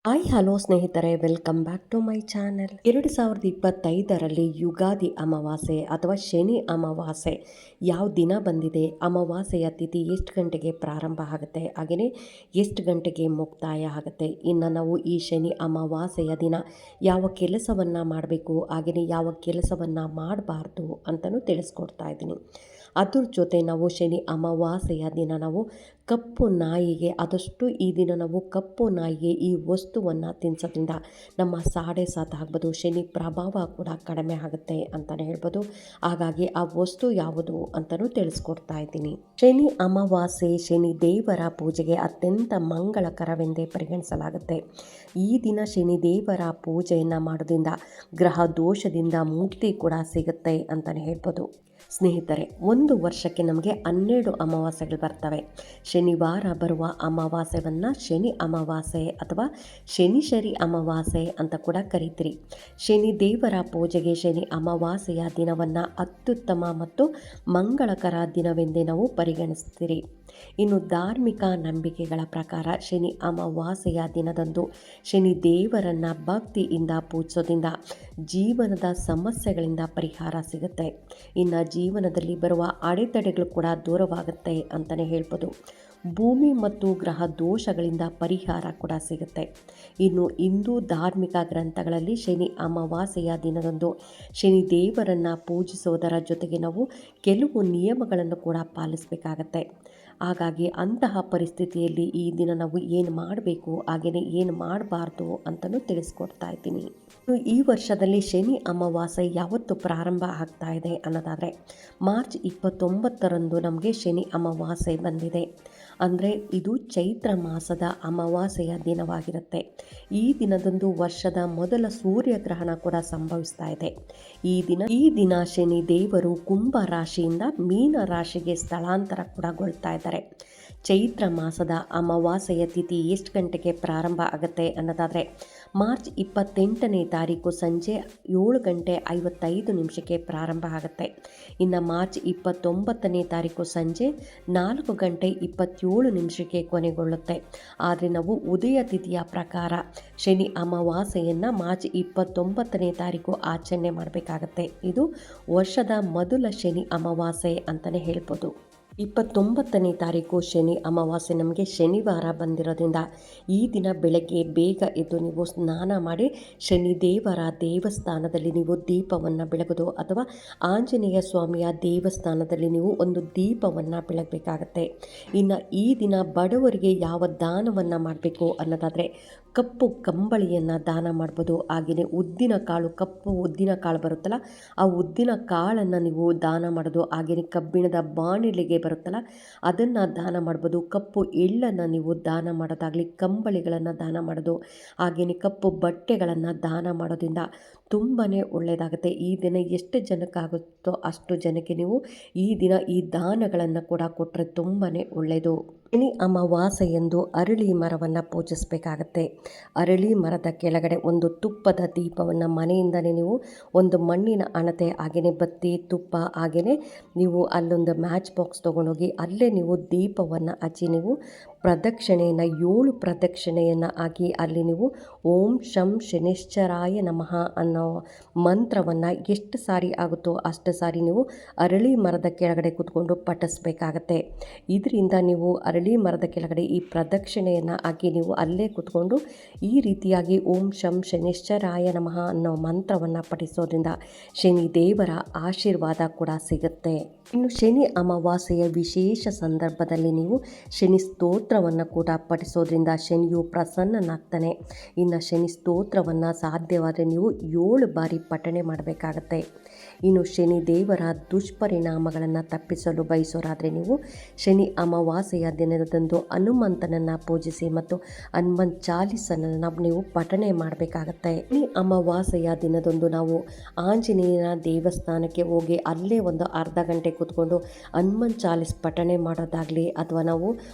Hi hello ಸ್ನೇಹಿತರೆ, welcome back to my channel. 2025ರಲ್ಲಿ ಯುಗಾದಿ ಅಮಾವಾಸ್ಯೆ ಅಥವಾ ಶನಿ ಅಮಾವಾಸ್ಯೆ ಯಾವ ದಿನ ಬಂದಿದೆ, ಅಮಾವಾಸ್ಯೆಯ ತಿಥಿ ಎಷ್ಟು ಗಂಟೆಗೆ ಪ್ರಾರಂಭ ಆಗುತ್ತೆ, ಹಾಗೆಯೇ ಎಷ್ಟು ಗಂಟೆಗೆ ಮುಕ್ತಾಯ ಆಗುತ್ತೆ, ಇನ್ನು ನಾವು ಈ ಶನಿ ಅಮಾವಾಸ್ಯೆಯ ದಿನ ಯಾವ ಕೆಲಸವನ್ನು ಮಾಡಬೇಕು, ಹಾಗೆಯೇ ಯಾವ ಕೆಲಸವನ್ನು ಮಾಡಬಾರ್ದು ಅಂತಲೂ ತಿಳಿಸ್ಕೊಡ್ತಾ ಇದ್ದೀನಿ. ಅದ್ರ ಜೊತೆ ನಾವು ಶನಿ ಅಮಾವಾಸ್ಯೆಯ ದಿನ ನಾವು ಕಪ್ಪು ನಾಯಿಗೆ, ಆದಷ್ಟು ಈ ದಿನ ನಾವು ಕಪ್ಪು ನಾಯಿಗೆ ಈ ವಸ್ತುವನ್ನು ತಿನ್ನಿಸೋದ್ರಿಂದ ನಮ್ಮ ಸಾಡೆ ಸಾತಾಗ್ಬೋದು, ಶನಿ ಪ್ರಭಾವ ಕೂಡ ಕಡಿಮೆ ಆಗುತ್ತೆ ಅಂತಲೇ ಹೇಳ್ಬೋದು. ಹಾಗಾಗಿ ಆ ವಸ್ತು ಯಾವುದು ಅಂತಲೂ ತಿಳಿಸ್ಕೊಡ್ತಾ ಇದ್ದೀನಿ. ಶನಿ ಅಮಾವಾಸ್ಯೆ ಶನಿ ದೇವರ ಪೂಜೆಗೆ ಅತ್ಯಂತ ಮಂಗಳಕರವೆಂದೇ ಪರಿಗಣಿಸಲಾಗುತ್ತೆ. ಈ ದಿನ ಶನಿ ದೇವರ ಪೂಜೆಯನ್ನು ಮಾಡೋದ್ರಿಂದ ಗ್ರಹ ದೋಷದಿಂದ ಮುಕ್ತಿ ಕೂಡ ಸಿಗುತ್ತೆ ಅಂತಲೇ ಹೇಳ್ಬೋದು. ಸ್ನೇಹಿತರೆ, ಒಂದು ವರ್ಷಕ್ಕೆ ನಮಗೆ 12 ಅಮಾವಾಸ್ಯೆಗಳು ಬರ್ತವೆ. ಶನಿವಾರ ಬರುವ ಅಮಾವಾಸ್ಯೆಯನ್ನು ಶನಿ ಅಮಾವಾಸ್ಯೆ ಅಥವಾ ಶನಿ ಅಮಾವಾಸ್ಯೆ ಅಂತ ಕೂಡ ಕರೀತೀರಿ. ಶನಿ ದೇವರ ಪೂಜೆಗೆ ಶನಿ ಅಮಾವಾಸ್ಯೆಯ ದಿನವನ್ನು ಅತ್ಯುತ್ತಮ ಮತ್ತು ಮಂಗಳಕರ ದಿನವೆಂದೇ ನಾವು ಪರಿಗಣಿಸ್ತೀರಿ. ಇನ್ನು ಧಾರ್ಮಿಕ ನಂಬಿಕೆಗಳ ಪ್ರಕಾರ ಶನಿ ಅಮಾವಾಸ್ಯೆಯ ದಿನದಂದು ಶನಿ ದೇವರನ್ನು ಭಕ್ತಿಯಿಂದ ಪೂಜಿಸೋದ್ರಿಂದ ಜೀವನದ ಸಮಸ್ಯೆಗಳಿಂದ ಪರಿಹಾರ ಸಿಗುತ್ತೆ. ಇನ್ನು ಜೀವನದಲ್ಲಿ ಬರುವ ಅಡೆತಡೆಗಳು ಕೂಡ ದೂರವಾಗುತ್ತೆ ಅಂತಲೇ ಹೇಳ್ಬೋದು. ಭೂಮಿ ಮತ್ತು ಗ್ರಹ ದೋಷಗಳಿಂದ ಪರಿಹಾರ ಕೂಡ ಸಿಗುತ್ತೆ. ಇನ್ನು ಹಿಂದೂ ಧಾರ್ಮಿಕ ಗ್ರಂಥಗಳಲ್ಲಿ ಶನಿ ಅಮಾವಾಸ್ಯೆಯ ದಿನದಂದು ಶನಿ ದೇವರನ್ನು ಪೂಜಿಸುವುದರ ಜೊತೆಗೆ ನಾವು ಕೆಲವು ನಿಯಮಗಳನ್ನು ಕೂಡ ಪಾಲಿಸಬೇಕಾಗತ್ತೆ. ಹಾಗಾಗಿ ಅಂತಹ ಪರಿಸ್ಥಿತಿಯಲ್ಲಿ ಈ ದಿನ ನಾವು ಏನು ಮಾಡಬೇಕು, ಹಾಗೆಯೇ ಏನು ಮಾಡಬಾರ್ದು ಅಂತಲೂ ತಿಳಿಸ್ಕೊಡ್ತಾ ಇದ್ದೀನಿ. ಈ ವರ್ಷದಲ್ಲಿ ಶನಿ ಅಮಾವಾಸ್ಯೆ ಯಾವತ್ತು ಪ್ರಾರಂಭ ಆಗ್ತಾ ಇದೆ ಅನ್ನೋದಾದರೆ, ಮಾರ್ಚ್ 29ರಂದು ನಮಗೆ ಶನಿ ಅಮಾವಾಸ್ಯೆ ಬಂದಿದೆ. ಅಂದರೆ ಇದು ಚೈತ್ರ ಮಾಸದ ಅಮಾವಾಸ್ಯೆಯ ದಿನವಾಗಿರುತ್ತೆ. ಈ ದಿನದಂದು ವರ್ಷದ ಮೊದಲ ಸೂರ್ಯಗ್ರಹಣ ಕೂಡ ಸಂಭವಿಸ್ತಾ ಇದೆ. ಈ ದಿನ ಶನಿ ದೇವರು ಕುಂಭ ರಾಶಿಯಿಂದ ಮೀನ ರಾಶಿಗೆ ಸ್ಥಳಾಂತರ ಕೂಡ ಗೊಳ್ತಾ ಇದ್ದಾರೆ. ಚೈತ್ರ ಮಾಸದ ಅಮಾವಾಸ್ಯೆಯ ತಿಥಿ ಎಷ್ಟು ಗಂಟೆಗೆ ಪ್ರಾರಂಭ ಆಗುತ್ತೆ ಅನ್ನೋದಾದರೆ, ಮಾರ್ಚ್ 28ನೇ ತಾರೀಕು ಸಂಜೆ 7:55 ಪ್ರಾರಂಭ ಆಗುತ್ತೆ. ಇನ್ನು ಮಾರ್ಚ್ 29ನೇ ತಾರೀಕು ಸಂಜೆ 4:27 ಕೊನೆಗೊಳ್ಳುತ್ತೆ. ಆದರೆ ನಾವು ಉದಯ ತಿಥಿಯ ಪ್ರಕಾರ ಶನಿ ಅಮಾವಾಸ್ಯೆಯನ್ನು ಮಾರ್ಚ್ 29ನೇ ತಾರೀಕು ಆಚರಣೆ ಮಾಡಬೇಕಾಗತ್ತೆ. ಇದು ವರ್ಷದ ಮೊದಲ ಶನಿ ಅಮಾವಾಸ್ಯೆ ಅಂತಲೇ ಹೇಳ್ಬೋದು. 29ನೇ ತಾರೀಕು ಶನಿ ಅಮಾವಾಸ್ಯೆ ನಮಗೆ ಶನಿವಾರ ಬಂದಿರೋದ್ರಿಂದ ಈ ದಿನ ಬೆಳಗ್ಗೆ ಬೇಗ ಎದ್ದು ನೀವು ಸ್ನಾನ ಮಾಡಿ ಶನಿ ದೇವರ ದೇವಸ್ಥಾನದಲ್ಲಿ ನೀವು ದೀಪವನ್ನು ಬೆಳಗೋದು, ಅಥವಾ ಆಂಜನೇಯ ಸ್ವಾಮಿಯ ದೇವಸ್ಥಾನದಲ್ಲಿ ನೀವು ಒಂದು ದೀಪವನ್ನು ಬೆಳಗಬೇಕಾಗತ್ತೆ. ಇನ್ನು ಈ ದಿನ ಬಡವರಿಗೆ ಯಾವ ದಾನವನ್ನು ಮಾಡಬೇಕು ಅನ್ನೋದಾದರೆ, ಕಪ್ಪು ಕಂಬಳಿಯನ್ನು ದಾನ ಮಾಡ್ಬೋದು. ಹಾಗೆಯೇ ಕಪ್ಪು ಉದ್ದಿನ ಕಾಳು ಬರುತ್ತಲ್ಲ, ಆ ಉದ್ದಿನ ಕಾಳನ್ನು ನೀವು ದಾನ ಮಾಡೋದು. ಹಾಗೆಯೇ ಕಬ್ಬಿಣದ ಬಾಣಲೆಗೆ ಬರುತ್ತಲ್ಲ, ಅದನ್ನು ದಾನ ಮಾಡ್ಬೋದು. ಕಪ್ಪು ಎಳ್ಳನ್ನು ನೀವು ದಾನ ಮಾಡೋದಾಗಲಿ, ಕಂಬಳಿಗಳನ್ನು ದಾನ ಮಾಡೋದು, ಹಾಗೆಯೇ ಕಪ್ಪು ಬಟ್ಟೆಗಳನ್ನು ದಾನ ಮಾಡೋದ್ರಿಂದ ತುಂಬಾ ಒಳ್ಳೆಯದಾಗುತ್ತೆ. ಈ ದಿನ ಎಷ್ಟು ಜನಕ್ಕಾಗುತ್ತೋ ಅಷ್ಟು ಜನಕ್ಕೆ ನೀವು ಈ ದಿನ ಈ ದಾನಗಳನ್ನು ಕೂಡ ಕೊಟ್ಟರೆ ತುಂಬಾ ಒಳ್ಳೆಯದು. ಶನಿ ಅಮಾವಾಸ್ಯೆಯಂದು ಅರಳಿ ಮರವನ್ನು ಪೂಜಿಸಬೇಕಾಗತ್ತೆ. ಅರಳಿ ಮರದ ಕೆಳಗಡೆ ಒಂದು ತುಪ್ಪದ ದೀಪವನ್ನು ಮನೆಯಿಂದಲೇ ನೀವು ಒಂದು ಮಣ್ಣಿನ ಹಣತೆ, ಹಾಗೆಯೇ ಬತ್ತಿ, ತುಪ್ಪ, ಹಾಗೆಯೇ ನೀವು ಅಲ್ಲೊಂದು ಮ್ಯಾಚ್ ಬಾಕ್ಸ್ ತೊಗೊಂಡೋಗಿ ಅಲ್ಲೇ ನೀವು ದೀಪವನ್ನು ಹಚ್ಚಿ ನೀವು ಪ್ರದಕ್ಷಿಣೆಯನ್ನು 7 ಪ್ರದಕ್ಷಿಣೆಯನ್ನು ಹಾಕಿ ಅಲ್ಲಿ ನೀವು ಓಂ ಶಂ ಶನಿಶ್ಚರಾಯ ನಮಃ ಅನ್ನೋ ಮಂತ್ರವನ್ನು ಎಷ್ಟು ಸಾರಿ ಆಗುತ್ತೋ ಅಷ್ಟು ಸಾರಿ ನೀವು ಅರಳಿ ಮರದ ಕೆಳಗಡೆ ಕೂತ್ಕೊಂಡು ಪಠಿಸ್ಬೇಕಾಗತ್ತೆ. ಇದರಿಂದ ನೀವು ಅರಳಿ ಮರದ ಕೆಳಗಡೆ ಈ ಪ್ರದಕ್ಷಿಣೆಯನ್ನು ಹಾಕಿ ನೀವು ಅಲ್ಲೇ ಕೂತ್ಕೊಂಡು ಈ ರೀತಿಯಾಗಿ ಓಂ ಶಂ ಶನಿಶ್ಚರಾಯ ನಮಃ ಅನ್ನೋ ಮಂತ್ರವನ್ನು ಪಠಿಸೋದ್ರಿಂದ ಶನಿ ದೇವರ ಆಶೀರ್ವಾದ ಕೂಡ ಸಿಗುತ್ತೆ. ಇನ್ನು ಶನಿ ಅಮಾವಾಸ್ಯೆಯ ವಿಶೇಷ ಸಂದರ್ಭದಲ್ಲಿ ನೀವು ಶನಿ ಸ್ತೋತ್ರವನ್ನು ಕೂಡ ಪಠಿಸೋದ್ರಿಂದ ಶನಿಯು ಪ್ರಸನ್ನನಾಗ್ತಾನೆ. ಇನ್ನು ಶನಿ ಸ್ತೋತ್ರವನ್ನು ಸಾಧ್ಯವಾದರೆ ನೀವು 7 ಬಾರಿ ಪಠಣೆ ಮಾಡಬೇಕಾಗತ್ತೆ. ಇನ್ನು ಶನಿ ದೇವರ ದುಷ್ಪರಿಣಾಮಗಳನ್ನು ತಪ್ಪಿಸಲು ಬಯಸೋರಾದರೆ ನೀವು ಶನಿ ಅಮಾವಾಸ್ಯೆಯ ದಿನದಂದು ಹನುಮಂತನನ್ನು ಪೂಜಿಸಿ ಮತ್ತು ಹನುಮನ್ ಚಾಲೀಸನ್ನು ನೀವು ಪಠಣೆ ಮಾಡಬೇಕಾಗತ್ತೆ. ಶನಿ ಅಮಾವಾಸ್ಯೆಯ ದಿನದಂದು ನಾವು ಆಂಜನೇಯನ ದೇವಸ್ಥಾನಕ್ಕೆ ಹೋಗಿ ಅಲ್ಲೇ ಒಂದು ಅರ್ಧ ಗಂಟೆ ಕೂತ್ಕೊಂಡು ಹನುಮನ್ ಚಾಲೀಸ್ ಪಠಣೆ ಮಾಡೋದಾಗಲಿ, ಅಥವಾ ನಾವು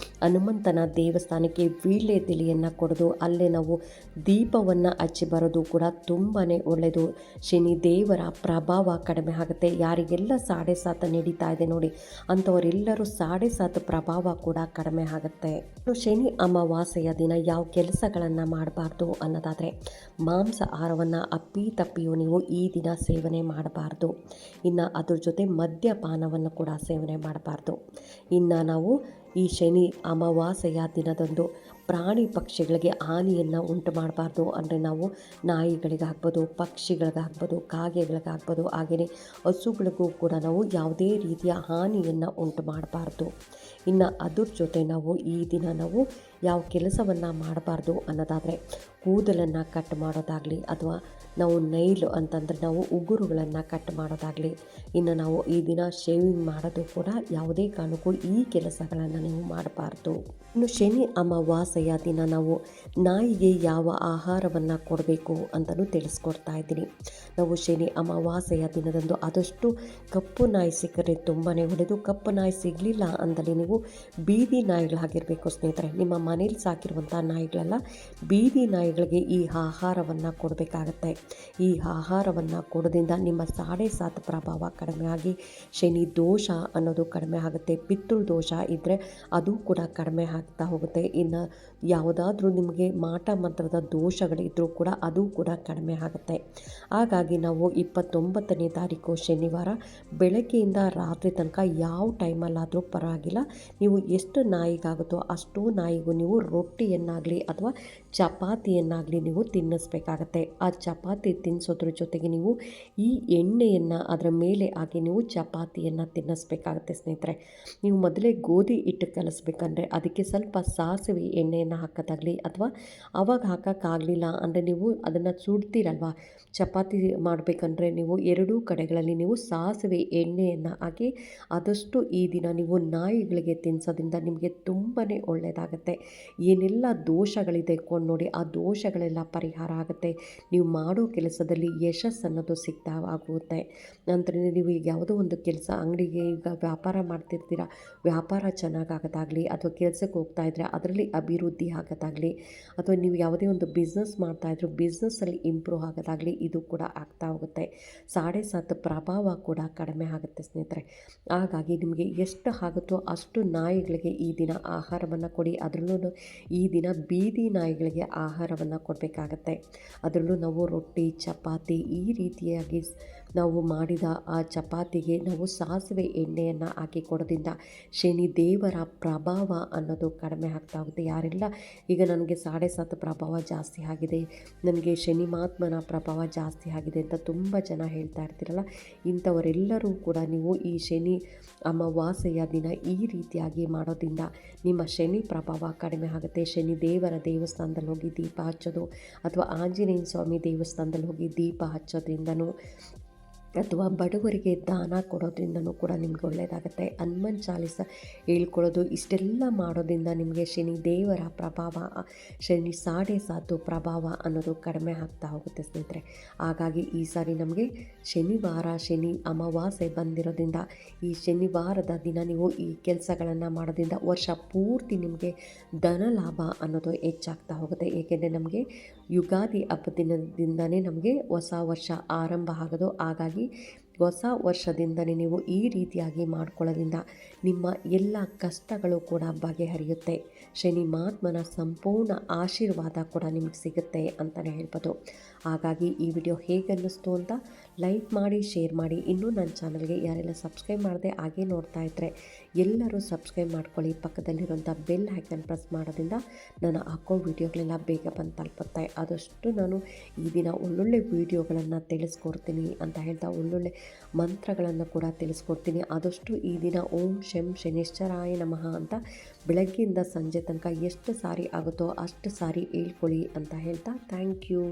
ಹನುಮಂತ ಹನುಮಂತನ ದೇವಸ್ಥಾನಕ್ಕೆ ವೀಳ್ಯದೆಲೆಯನ್ನು ಕೊಡೋದು, ಅಲ್ಲೇ ನಾವು ದೀಪವನ್ನು ಹಚ್ಚಿ ಬರೋದು ಕೂಡ ತುಂಬಾ ಒಳ್ಳೆಯದು. ಶನಿ ದೇವರ ಪ್ರಭಾವ ಕಡಿಮೆ ಆಗುತ್ತೆ. ಯಾರಿಗೆಲ್ಲ ಸಾಡೆ ಸಾತ ನಡೀತಾ ಇದೆ ನೋಡಿ, ಅಂಥವರೆಲ್ಲರೂ ಸಾಡೆ ಸಾತ್ ಪ್ರಭಾವ ಕೂಡ ಕಡಿಮೆ ಆಗುತ್ತೆ. ಶನಿ ಅಮಾವಾಸ್ಯೆಯ ದಿನ ಯಾವ ಕೆಲಸಗಳನ್ನು ಮಾಡಬಾರ್ದು ಅನ್ನೋದಾದರೆ, ಮಾಂಸ ಆಹಾರವನ್ನು ಅಪ್ಪಿತಪ್ಪಿಯೂ ನೀವು ಈ ದಿನ ಸೇವನೆ ಮಾಡಬಾರ್ದು. ಇನ್ನು ಅದ್ರ ಜೊತೆ ಮದ್ಯಪಾನವನ್ನು ಕೂಡ ಸೇವನೆ ಮಾಡಬಾರ್ದು. ಇನ್ನು ನಾವು ಈ ಶನಿ ಅಮಾವಾಸ್ಯೆಯ ದಿನದಂದು ಪ್ರಾಣಿ ಪಕ್ಷಿಗಳಿಗೆ ಹಾನಿಯನ್ನು ಉಂಟು ಮಾಡಬಾರ್ದು. ಅಂದರೆ ನಾವು ನಾಯಿಗಳಿಗಾಗ್ಬೋದು, ಪಕ್ಷಿಗಳಿಗಾಗ್ಬೋದು, ಕಾಗೆಗಳಿಗಾಗ್ಬೋದು, ಹಾಗೆಯೇ ಹಸುಗಳಿಗೂ ಕೂಡ ನಾವು ಯಾವುದೇ ರೀತಿಯ ಹಾನಿಯನ್ನು ಉಂಟು ಮಾಡಬಾರ್ದು. ಇನ್ನು ಅದ್ರ ಜೊತೆ ನಾವು ಈ ದಿನ ನಾವು ಯಾವ ಕೆಲಸವನ್ನು ಮಾಡಬಾರ್ದು ಅನ್ನೋದಾದರೆ, ಕೂದಲನ್ನು ಕಟ್ ಮಾಡೋದಾಗಲಿ, ಅಥವಾ ನಾವು ನೈಲು ಅಂತಂದರೆ ನಾವು ಉಗುರುಗಳನ್ನು ಕಟ್ ಮಾಡೋದಾಗಲಿ, ಇನ್ನು ನಾವು ಈ ದಿನ ಶೇವಿಂಗ್ ಮಾಡೋದು ಕೂಡ ಯಾವುದೇ ಕಾರಣಕ್ಕೂ ಈ ಕೆಲಸಗಳನ್ನು ನೀವು ಮಾಡಬಾರ್ದು. ಇನ್ನು ಶನಿ ಅಮಾವಾಸ್ಯೆಯ ದಿನ ನಾವು ನಾಯಿಗೆ ಯಾವ ಆಹಾರವನ್ನು ಕೊಡಬೇಕು ಅಂತಲೂ ತಿಳಿಸ್ಕೊಡ್ತಾ ಇದ್ದೀನಿ. ನಾವು ಶನಿ ಅಮಾವಾಸ್ಯೆಯ ದಿನದಂದು ಆದಷ್ಟು ಕಪ್ಪು ನಾಯಿ ಸಿಕ್ಕರೆ ತುಂಬಾ ಒಳ್ಳೆಯದು. ಕಪ್ಪು ನಾಯಿ ಸಿಗಲಿಲ್ಲ ಅಂದಲ್ಲಿ ನೀವು ಬೀದಿ ನಾಯಿಗಳಾಗಿರಬೇಕು ಸ್ನೇಹಿತರೆ. ನಿಮ್ಮ ಮನೇಲಿ ಸಾಕಿರುವಂಥ ನಾಯಿಗಳೆಲ್ಲ ಬೀದಿ ನಾಯಿಗಳಿಗೆ ಈ ಆಹಾರವನ್ನು ಕೊಡಬೇಕಾಗತ್ತೆ. ಈ ಆಹಾರವನ್ನು ಕೊಡೋದ್ರಿಂದ ನಿಮ್ಮ ಸಾಡೆ ಸಾತ್ ಪ್ರಭಾವ ಕಡಿಮೆ ಆಗಿ ಶನಿ ದೋಷ ಅನ್ನೋದು ಕಡಿಮೆ ಆಗುತ್ತೆ. ಪಿತೃ ದೋಷ ಇದ್ದರೆ ಅದು ಕೂಡ ಕಡಿಮೆ ಆಗ್ತಾ ಹೋಗುತ್ತೆ. ಇನ್ನು ಯಾವುದಾದ್ರೂ ನಿಮಗೆ ಮಾಟ ಮಂತ್ರದ ದೋಷಗಳಿದ್ದರೂ ಕೂಡ ಅದು ಕೂಡ ಕಡಿಮೆ ಆಗುತ್ತೆ. ಹಾಗಾಗಿ ನಾವು 29ನೇ ತಾರೀಕು ಶನಿವಾರ ಬೆಳಗ್ಗೆಯಿಂದ ರಾತ್ರಿ ತನಕ ಯಾವ ಟೈಮಲ್ಲಾದರೂ ಪರವಾಗಿಲ್ಲ, ನೀವು ಎಷ್ಟು ನಾಯಿಗಾಗುತ್ತೋ ಅಷ್ಟು ನಾಯಿಗೂ ನೀವು ರೊಟ್ಟಿಯನ್ನಾಗಲಿ ಅಥವಾ ಚಪಾತಿಯನ್ನಾಗಲಿ ನೀವು ತಿನ್ನಿಸ್ಬೇಕಾಗತ್ತೆ. ಆ ಚಪಾತಿ ತಿನ್ನಿಸೋದ್ರ ಜೊತೆಗೆ ನೀವು ಈ ಎಣ್ಣೆಯನ್ನು ಅದರ ಮೇಲೆ ಹಾಕಿ ನೀವು ಚಪಾತಿಯನ್ನು ತಿನ್ನಿಸ್ಬೇಕಾಗತ್ತೆ ಸ್ನೇಹಿತರೆ. ನೀವು ಮೊದಲೇ ಗೋಧಿ ಹಿಟ್ಟು ಕಲಿಸ್ಬೇಕಂದ್ರೆ ಅದಕ್ಕೆ ಸ್ವಲ್ಪ ಸಾಸಿವೆ ಎಣ್ಣೆಯನ್ನು ಹಾಕೋದಾಗಲಿ, ಅಥವಾ ಅವಾಗ ಹಾಕೋಕ್ಕಾಗಲಿಲ್ಲ ಅಂದರೆ ನೀವು ಅದನ್ನು ಸುಡ್ತೀರಲ್ವ ಚಪಾತಿ ಮಾಡಬೇಕಂದ್ರೆ, ನೀವು ಎರಡೂ ಕಡೆಗಳಲ್ಲಿ ನೀವು ಸಾಸಿವೆ ಎಣ್ಣೆಯನ್ನು ಹಾಕಿ ಆದಷ್ಟು ಈ ದಿನ ನೀವು ನಾಯಿಗಳಿಗೆ ತಿನ್ನಿಸೋದ್ರಿಂದ ನಿಮಗೆ ತುಂಬಾ ಒಳ್ಳೆಯದಾಗುತ್ತೆ. ಏನೆಲ್ಲ ದೋಷಗಳಿದೆ ನೋಡಿ, ಆ ದೋಷಗಳೆಲ್ಲ ಪರಿಹಾರ ಆಗುತ್ತೆ. ನೀವು ಮಾಡೋ ಕೆಲಸದಲ್ಲಿ ಯಶಸ್ಸು ಅನ್ನೋದು ಸಿಗ್ತಾ ಆಗುತ್ತೆ. ನಂತರ ನೀವು ಈಗ ಯಾವುದೋ ಒಂದು ಕೆಲಸ ಅಂಗಡಿಗೆ ಈಗ ವ್ಯಾಪಾರ ಮಾಡ್ತಿರ್ತೀರ, ವ್ಯಾಪಾರ ಚೆನ್ನಾಗಾಗೋದಾಗಲಿ, ಅಥವಾ ಕೆಲಸಕ್ಕೆ ಹೋಗ್ತಾ ಇದ್ದರೆ ಅದರಲ್ಲಿ ಅಭಿವೃದ್ಧಿ ಆಗೋದಾಗಲಿ, ಅಥವಾ ನೀವು ಯಾವುದೇ ಒಂದು ಬಿಸ್ನೆಸ್ ಮಾಡ್ತಾಯಿದ್ರು ಬಿಸ್ನೆಸ್ಸಲ್ಲಿ ಇಂಪ್ರೂವ್ ಆಗೋದಾಗಲಿ, ಇದು ಕೂಡ ಆಗ್ತಾ ಹೋಗುತ್ತೆ. ಸಾಡೆ ಸಾತ್ ಪ್ರಭಾವ ಕೂಡ ಕಡಿಮೆ ಆಗುತ್ತೆ ಸ್ನೇಹಿತರೆ. ಹಾಗಾಗಿ ನಿಮಗೆ ಎಷ್ಟು ಆಗುತ್ತೋ ಅಷ್ಟು ನಾಯಿಗಳಿಗೆ ಈ ದಿನ ಆಹಾರವನ್ನು ಕೊಡಿ. ಅದರಲ್ಲೂ ಈ ದಿನ ಬೀದಿ ನಾಯಿಗಳಿಗೆ ಆಹಾರವನ್ನು ಕೊಡಬೇಕಾಗತ್ತೆ. ಅದರಲ್ಲೂ ನಾವು ರೊಟ್ಟಿ, ಚಪಾತಿ ಈ ರೀತಿಯಾಗಿ ನಾವು ಮಾಡಿದ ಆ ಚಪಾತಿಗೆ ನಾವು ಸಾಸಿವೆ ಎಣ್ಣೆಯನ್ನು ಹಾಕಿ ಕೊಡೋದ್ರಿಂದ ಶನಿ ದೇವರ ಪ್ರಭಾವ ಅನ್ನೋದು ಕಡಿಮೆ ಆಗ್ತಾ ಹೋಗುತ್ತೆ. ಯಾರೆಲ್ಲ ಈಗ ನನಗೆ ಸಾಡೆ ಸಾತ್ ಪ್ರಭಾವ ಜಾಸ್ತಿ ಆಗಿದೆ, ನನಗೆ ಶನಿ ಮಹಾತ್ಮನ ಪ್ರಭಾವ ಜಾಸ್ತಿ ಆಗಿದೆ ಅಂತ ತುಂಬ ಜನ ಹೇಳ್ತಾ ಇರ್ತೀರಲ್ಲ, ಇಂಥವರೆಲ್ಲರೂ ಕೂಡ ನೀವು ಈ ಶನಿ ಅಮಾವಾಸ್ಯೆಯ ದಿನ ಈ ರೀತಿಯಾಗಿ ಮಾಡೋದ್ರಿಂದ ನಿಮ್ಮ ಶನಿ ಪ್ರಭಾವ ಕಡಿಮೆ ಆಗುತ್ತೆ. ಶನಿ ದೇವರ ದೇವಸ್ಥಾನದಲ್ಲಿ ಹೋಗಿ ದೀಪ ಹಚ್ಚೋದು, ಅಥವಾ ಆಂಜನೇಯ ಸ್ವಾಮಿ ದೇವಸ್ಥಾನದಲ್ಲಿ ಹೋಗಿ ದೀಪ ಹಚ್ಚೋದ್ರಿಂದನೂ, ಅಥವಾ ಬಡವರಿಗೆ ದಾನ ಕೊಡೋದ್ರಿಂದನೂ ಕೂಡ ನಿಮ್ಗೆ ಒಳ್ಳೆಯದಾಗುತ್ತೆ. ಹನುಮಾನ್ ಚಾಲೀಸ ಹೇಳ್ಕೊಳ್ಳೋದು, ಇಷ್ಟೆಲ್ಲ ಮಾಡೋದ್ರಿಂದ ನಿಮಗೆ ಶನಿ ದೇವರ ಪ್ರಭಾವ, ಶನಿ ಸಾಡೆ ಸಾತು ಪ್ರಭಾವ ಅನ್ನೋದು ಕಡಿಮೆ ಆಗ್ತಾ ಹೋಗುತ್ತೆ ಸ್ನೇಹಿತರೆ. ಹಾಗಾಗಿ ಈ ಸಾರಿ ನಮಗೆ ಶನಿವಾರ ಶನಿ ಅಮಾವಾಸ್ಯೆ ಬಂದಿರೋದ್ರಿಂದ ಈ ಶನಿವಾರದ ದಿನ ನೀವು ಈ ಕೆಲಸಗಳನ್ನು ಮಾಡೋದ್ರಿಂದ ವರ್ಷ ಪೂರ್ತಿ ನಿಮಗೆ ಧನ ಲಾಭ ಅನ್ನೋದು ಹೆಚ್ಚಾಗ್ತಾ ಹೋಗುತ್ತೆ. ಏಕೆಂದರೆ ನಮಗೆ ಯುಗಾದಿ ಹಬ್ಬದಿಂದನೇ ನಮಗೆ ಹೊಸ ವರ್ಷ ಆರಂಭ ಆಗೋದು. ಹಾಗಾಗಿ ಹೊಸ ವರ್ಷದಿಂದಲೇ ನೀವು ಈ ರೀತಿಯಾಗಿ ಮಾಡ್ಕೊಳ್ಳೋದ್ರಿಂದ ನಿಮ್ಮ ಎಲ್ಲ ಕಷ್ಟಗಳು ಕೂಡ ಬಗೆಹರಿಯುತ್ತೆ. ಶನಿ ಮಹಾತ್ಮನ ಸಂಪೂರ್ಣ ಆಶೀರ್ವಾದ ಕೂಡ ನಿಮಗೆ ಸಿಗುತ್ತೆ ಅಂತಲೇ ಹೇಳ್ಬೋದು. ಹಾಗಾಗಿ ಈ ವಿಡಿಯೋ ಹೇಗೆ ಅನ್ನಿಸ್ತು ಅಂತ ಲೈಕ್ ಮಾಡಿ, ಶೇರ್ ಮಾಡಿ. ಇನ್ನೂ ನನ್ನ ಚಾನಲ್ಗೆ ಯಾರೆಲ್ಲ ಸಬ್ಸ್ಕ್ರೈಬ್ ಮಾಡದೆ ಹಾಗೆ ನೋಡ್ತಾ ಇದ್ದರೆ ಎಲ್ಲರೂ ಸಬ್ಸ್ಕ್ರೈಬ್ ಮಾಡ್ಕೊಳ್ಳಿ. ಪಕ್ಕದಲ್ಲಿರುವಂಥ ಬೆಲ್ ಐಕನ್ ಪ್ರೆಸ್ ಮಾಡೋದ್ರಿಂದ ನಾನು ಹಾಕೋ ವಿಡಿಯೋಗಳೆಲ್ಲ ಬೇಗ ಬಂದು ತಲುಪುತ್ತೆ. ಆದಷ್ಟು ನಾನು ಈ ದಿನ ಒಳ್ಳೊಳ್ಳೆ ವೀಡಿಯೋಗಳನ್ನು ತಿಳಿಸ್ಕೊಡ್ತೀನಿ ಅಂತ ಹೇಳ್ತಾ ಒಳ್ಳೊಳ್ಳೆ ಮಂತ್ರಗಳನ್ನು ಕೂಡ ತಿಳಿಸ್ಕೊಡ್ತೀನಿ. ಆದಷ್ಟು ಈ ದಿನ ಓಂ ಶಂ ಶನಿಶ್ಚರಾಯ ನಮಃ ಅಂತ ಬೆಳಗ್ಗೆಯಿಂದ ಸಂಜೆ ತನಕ ಎಷ್ಟು ಸಾರಿ ಆಗುತ್ತೋ ಅಷ್ಟು ಸಾರಿ ಹೇಳ್ಕೊಳ್ಳಿ ಅಂತ ಹೇಳ್ತಾ ಥ್ಯಾಂಕ್ ಯು.